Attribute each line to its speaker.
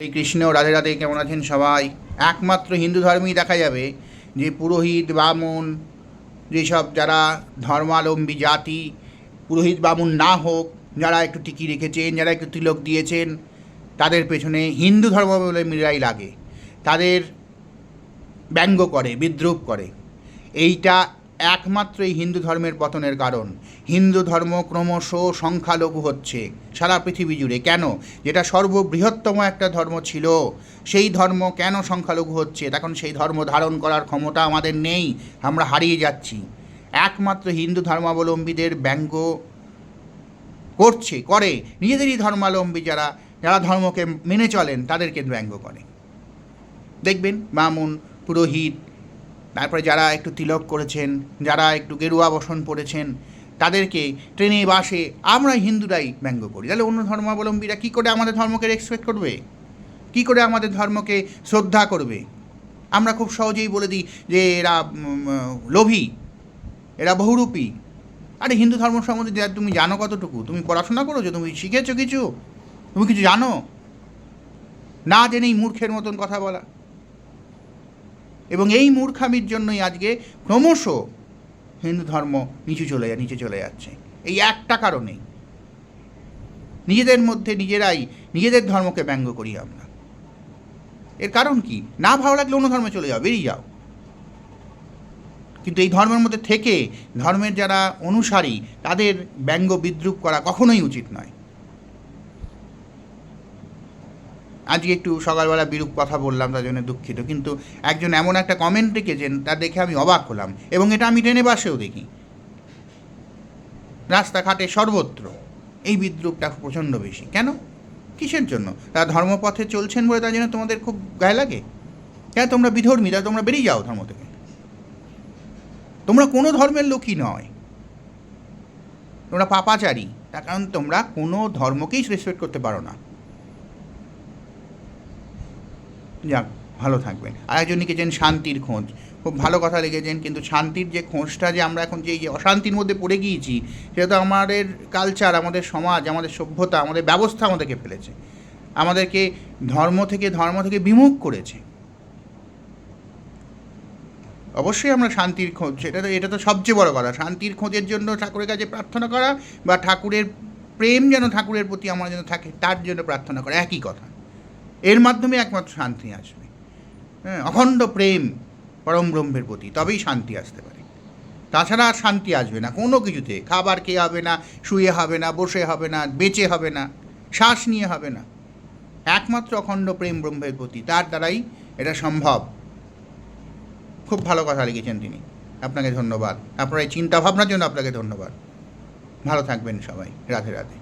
Speaker 1: শ্রী কৃষ্ণ। রাধে রাধে। কেমন আছেন সবাই? একমাত্র হিন্দু ধর্মেই দেখা যাবে যে পুরোহিত বামুন যেসব যারা ধর্মাবলম্বী জাতি, পুরোহিত বামুন না হোক, যারা একটু টিকি রেখেছেন, যারা একটু তিলক দিয়েছেন, তাদের পেছনে হিন্দু ধর্মাবলম্বীরাই লাগে, তাদের ব্যঙ্গ করে, বিদ্রূপ করে। এইটা একমাত্র এই হিন্দু ধর্মের পতনের কারণ। হিন্দু ধর্ম ক্রমশ সংখ্যালঘু হচ্ছে সারা পৃথিবী জুড়ে। কেন? যেটা সর্ববৃহত্তম একটা ধর্ম ছিল, সেই ধর্ম কেন সংখ্যালঘু হচ্ছে? তখন সেই ধর্ম ধারণ করার ক্ষমতা আমাদের নেই, আমরা হারিয়ে যাচ্ছি। একমাত্র হিন্দু ধর্মাবলম্বীদের ব্যঙ্গ করে নিজেদেরই ধর্মাবলম্বী যারা যারা ধর্মকে মেনে চলেন তাদেরকে ব্যঙ্গ করে। দেখবেন বামুন, পুরোহিত, তারপরে যারা একটু তিলক করেছেন, যারা একটু গেরুয়া বসন পড়েছেন, তাদেরকে ট্রেনে বাসে আমরা হিন্দুরাই ব্যঙ্গ করি। তাহলে অন্য ধর্মাবলম্বীরা কী করে আমাদের ধর্মকে রেসপেক্ট করবে? কী করে আমাদের ধর্মকে শ্রদ্ধা করবে? আমরা খুব সহজেই বলে দিই যে এরা লোভী, এরা বহুরূপী। আরে হিন্দু ধর্ম সম্বন্ধে তুমি জানো কতটুকু? তুমি পড়াশোনা করেছো? তুমি শিখেছো কিছু? তুমি কিছু জানো? না জেনেই মূর্খের মতন কথা বলা। এবং এই মূর্খামির জন্যই আজকে ক্রমশ হিন্দু ধর্ম নিচে চলে যাচ্ছে। এই একটা কারণেই নিজেদের মধ্যে নিজেরাই নিজেদের ধর্মকে ব্যঙ্গ করি আমরা। এর কারণ কি? না ভালো লাগলে অন্য ধর্মে চলে যাও, বেরিয়ে যাও। কিন্তু এই ধর্মের মধ্যে থেকে ধর্মের যারা অনুসারী তাদের ব্যঙ্গ বিদ্রূপ করা কখনোই উচিত নয়। আজকে একটু সকালবেলা বিরূপ কথা বললাম, তার জন্য দুঃখিত। কিন্তু একজন এমন একটা কমেন্ট লিখেছেন, তা দেখে আমি অবাক হলাম। এবং এটা আমি ট্রেনে বাসেও দেখি, রাস্তাঘাটে সর্বত্র এই বিদ্রূপটা প্রচণ্ড বেশি। কেন? কিসের জন্য? তারা ধর্মপথে চলছেন বলে তার জন্য তোমাদের খুব গায়ে লাগে? কেন? তোমরা বিধর্মী, তা তোমরা বেরিয়ে যাও ধর্ম থেকে। তোমরা কোনো ধর্মের লোকই নয়, তোমরা পাপাচারী। তার কারণ তোমরা কোনো ধর্মকেই রেসপেক্ট করতে পারো না। যাক, ভালো থাকবেন। আর একজন লিখেছেন শান্তির খোঁজ, খুব ভালো কথা লিখেছেন। কিন্তু শান্তির যে খোঁজটা যে আমরা এখন যে অশান্তির মধ্যে পড়ে গিয়েছি, সেটা তো আমাদের কালচার, আমাদের সমাজ, আমাদের সভ্যতা, আমাদের ব্যবস্থা আমাদেরকে ফেলেছে, আমাদেরকে ধর্ম থেকে বিমুখ করেছে। অবশ্যই আমরা শান্তির খোঁজ, এটা তো সবচেয়ে বড় কথা। শান্তির খোঁজের জন্য ঠাকুরের কাছে প্রার্থনা করা, বা ঠাকুরের প্রেম যেন ঠাকুরের প্রতি আমার যেন থাকে, তার জন্য প্রার্থনা করা, একই কথা। এর মাধ্যমে একমাত্র শান্তি আসবে। হ্যাঁ, অখণ্ড প্রেম পরম ব্রহ্মের প্রতি, তবেই শান্তি আসতে পারে। তাছাড়া আর শান্তি আসবে না কোনো কিছুতে। খাবার খেয়ে হবে না, শুয়ে হবে না, বসে হবে না, বেঁচে হবে না, শ্বাস নিয়ে হবে না। একমাত্র অখণ্ড প্রেম ব্রহ্মের প্রতি, তার দ্বারাই এটা সম্ভব। খুব ভালো কথা লিখেছেন তিনি, আপনাকে ধন্যবাদ। আপনার এই চিন্তাভাবনার জন্য আপনাকে ধন্যবাদ। ভালো থাকবেন সবাই। রাধে রাধে।